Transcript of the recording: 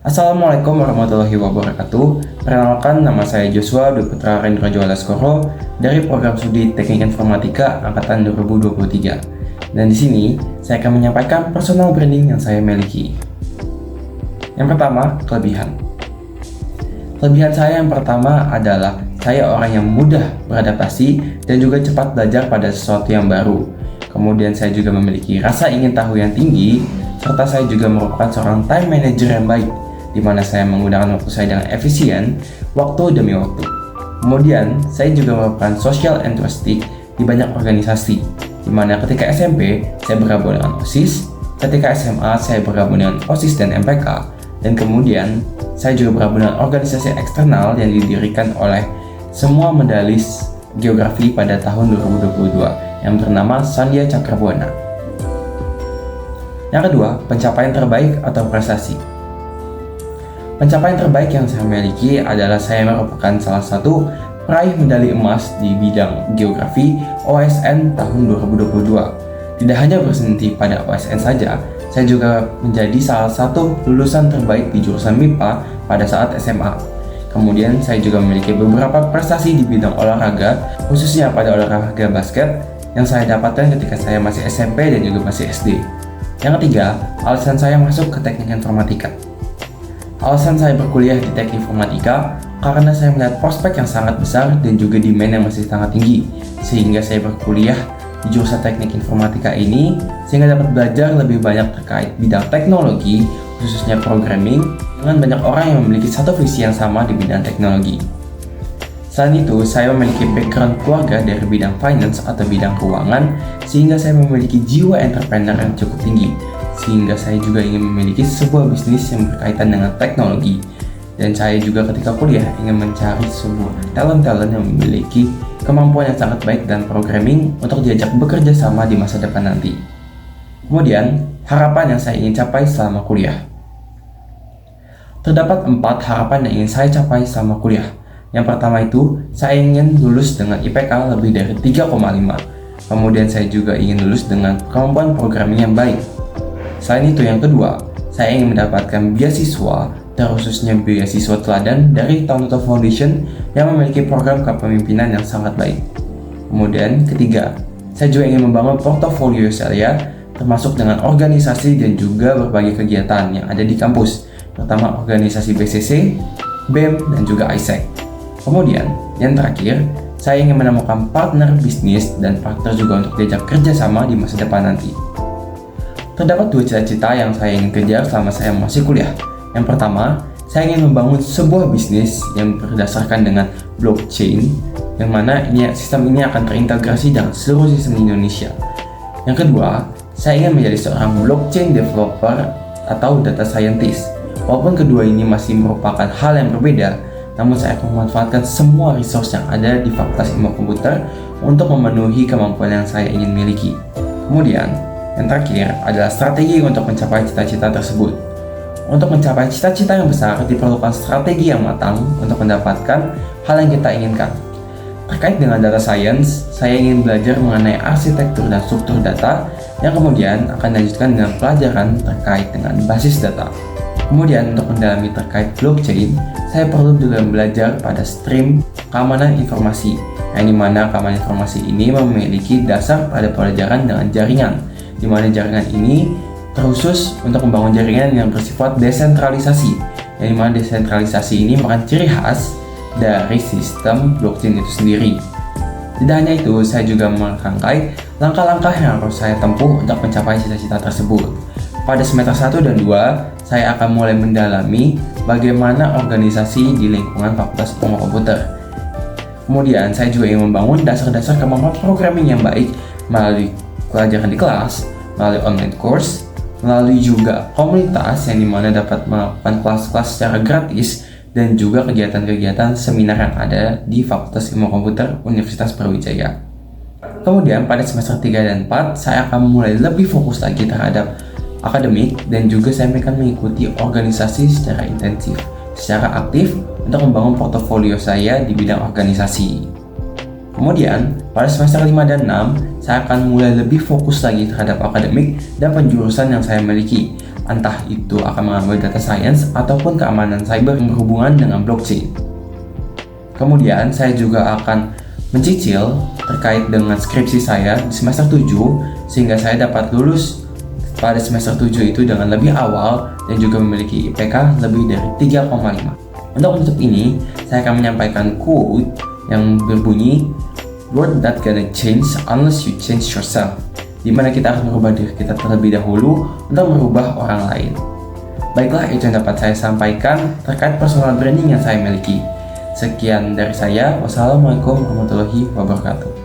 Assalamualaikum warahmatullahi wabarakatuh. Perkenalkan, nama saya Joshua Dwi Putra Rendra Juala Skoro dari Program Studi Teknik Informatika Angkatan 2023. Dan di sini saya akan menyampaikan personal branding yang saya miliki. Yang pertama, kelebihan. Kelebihan saya yang pertama adalah saya orang yang mudah beradaptasi dan juga cepat belajar pada sesuatu yang baru. Kemudian saya juga memiliki rasa ingin tahu yang tinggi, serta saya juga merupakan seorang time manager yang baik, di mana saya menggunakan waktu saya dengan efisien, waktu demi waktu. Kemudian, saya juga merupakan social enthusiastic di banyak organisasi, di mana ketika SMP, saya bergabung dengan OSIS, ketika SMA, saya bergabung dengan OSIS dan MPK, dan kemudian, saya juga bergabung dengan organisasi eksternal yang didirikan oleh semua medalis geografi pada tahun 2022, yang bernama Sandia Cakrabuana. Yang kedua, pencapaian terbaik atau prestasi. Pencapaian terbaik yang saya miliki adalah saya merupakan salah satu peraih medali emas di bidang geografi OSN tahun 2022. Tidak hanya berhenti pada OSN saja, saya juga menjadi salah satu lulusan terbaik di jurusan MIPA pada saat SMA. Kemudian saya juga memiliki beberapa prestasi di bidang olahraga, khususnya pada olahraga basket yang saya dapatkan ketika saya masih SMP dan juga masih SD. Yang ketiga, alasan saya masuk ke teknik informatika. Alasan saya berkuliah di teknik informatika karena saya melihat prospek yang sangat besar dan juga demand yang masih sangat tinggi, sehingga saya berkuliah di jurusan teknik informatika ini sehingga dapat belajar lebih banyak terkait bidang teknologi, khususnya programming, dengan banyak orang yang memiliki satu visi yang sama di bidang teknologi. Selain itu, saya memiliki background keluarga dari bidang finance atau bidang keuangan, sehingga saya memiliki jiwa entrepreneur yang cukup tinggi, sehingga saya juga ingin memiliki sebuah bisnis yang berkaitan dengan teknologi. Dan saya juga ketika kuliah ingin mencari sebuah talent-talent yang memiliki kemampuan yang sangat baik dan programming untuk diajak bekerja sama di masa depan nanti. Kemudian, harapan yang saya ingin capai selama kuliah. Terdapat 4 harapan yang ingin saya capai selama kuliah. Yang pertama itu, saya ingin lulus dengan IPK lebih dari 3,5. Kemudian saya juga ingin lulus dengan kemampuan programming yang baik. Selain itu, yang kedua, saya ingin mendapatkan beasiswa, terkhususnya beasiswa teladan dari Taunoto Foundation yang memiliki program kepemimpinan yang sangat baik. Kemudian ketiga, saya juga ingin membangun portofolio saya, termasuk dengan organisasi dan juga berbagai kegiatan yang ada di kampus, terutama organisasi BCC, BEM, dan juga ISEC. Kemudian, yang terakhir, saya ingin menemukan partner bisnis dan partner juga untuk diajak kerjasama di masa depan nanti. Terdapat 2 cita-cita yang saya ingin kejar selama saya masih kuliah. Yang pertama, saya ingin membangun sebuah bisnis yang berdasarkan dengan blockchain, yang mana sistem ini akan terintegrasi dengan seluruh sistem di Indonesia. Yang kedua, saya ingin menjadi seorang blockchain developer atau data scientist. Walaupun kedua ini masih merupakan hal yang berbeda, namun saya akan memanfaatkan semua resource yang ada di Fakultas Ilmu Komputer untuk memenuhi kemampuan yang saya ingin miliki. Kemudian, yang terakhir adalah strategi untuk mencapai cita-cita tersebut. Untuk mencapai cita-cita yang besar, diperlukan strategi yang matang untuk mendapatkan hal yang kita inginkan. Terkait dengan data science, saya ingin belajar mengenai arsitektur dan struktur data, yang kemudian akan dilanjutkan dengan pelajaran terkait dengan basis data. Kemudian untuk mendalami terkait blockchain, saya perlu juga belajar pada stream keamanan informasi, yang dimana keamanan informasi ini memiliki dasar pada pelajaran dengan jaringan, di mana jaringan ini terkhusus untuk membangun jaringan yang bersifat desentralisasi, yang dimana desentralisasi ini merupakan ciri khas dari sistem blockchain itu sendiri. Tidak hanya itu, saya juga merangkai langkah-langkah yang harus saya tempuh untuk mencapai cita-cita tersebut. Pada semester 1 dan 2, saya akan mulai mendalami bagaimana organisasi di lingkungan Fakultas Ilmu Komputer. Kemudian, saya juga ingin membangun dasar-dasar kemampuan programming yang baik melalui pelajaran di kelas, melalui online course, melalui juga komunitas yang dimana dapat melakukan kelas-kelas secara gratis dan juga kegiatan-kegiatan seminar yang ada di Fakultas Ilmu Komputer Universitas Brawijaya. Kemudian pada semester 3 dan 4, saya akan mulai lebih fokus lagi terhadap akademik dan juga saya akan mengikuti organisasi secara intensif, secara aktif untuk membangun portofolio saya di bidang organisasi. Kemudian, pada semester 5 dan 6, saya akan mulai lebih fokus lagi terhadap akademik dan penjurusan yang saya miliki, entah itu akan mengambil data science ataupun keamanan cyber yang berhubungan dengan blockchain. Kemudian saya juga akan mencicil terkait dengan skripsi saya di semester 7 sehingga saya dapat lulus pada semester 7 itu dengan lebih awal dan juga memiliki IPK lebih dari 3,5. Untuk menutup ini, saya akan menyampaikan quote yang berbunyi "World not gonna change unless you change yourself", di mana kita harus merubah diri kita terlebih dahulu untuk merubah orang lain. Baiklah, itu yang dapat saya sampaikan terkait personal branding yang saya miliki. Sekian dari saya. Wassalamualaikum warahmatullahi wabarakatuh.